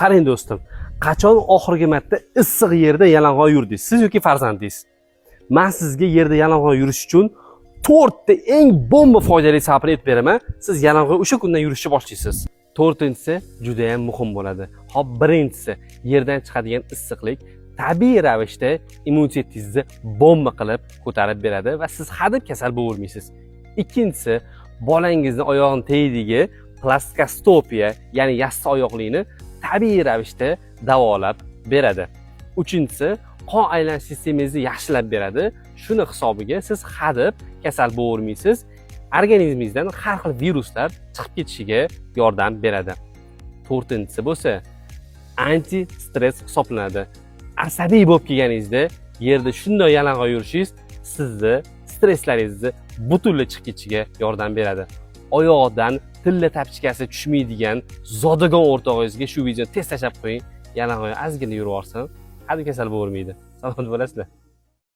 Qarang do'stim, qachon oxirgi marta issiq yerda yalang'och yurdingiz, siz yoki farzandingiz? Men sizga yerda yalang'och yurish uchun 4 ta eng bomba foydali sababni aytib beraman. Siz yalang'och o'sha kundan yurishni boshlaysiz. 4-inchisi juda ham muhim bo'ladi. Hop, birinchisi yerdan chiqadigan issiqlik tabiiy ravishda immunitetingizni bomba qilib ko'tarib beradi va siz hadeb kasal bo'lmaysiz. Ikkinchisi, bolangizning oyog'ining tagidagi plastikostopiya, ya'ni yassi oyoqlikni tabiiy ravishda davolab beradi. Uchinchisi, qon aylanish sistemangizni yaxshilab beradi. Shuni hisobiga siz hadeb kasal bo'lmaysiz. Organizmingizdan har xil viruslar chiqib ketishiga yordam beradi. 4-inchisi bo'lsa, anti stress hisoblanadi. Asabiy bo'lib kelganingizda yerda shunday yalang'och yurishingiz sizni stresslaringizni butunlay chiqib ketishiga yordam beradi. Oyoqdan tilla tapchikasi tushmaydigan zodagon o'rtog'ingizga shu videoni tez tashlab qo'ying. Yalang'och ozgina yurib olsin, hali kasal bo'lmaydi. Salomat bo'lasizlar.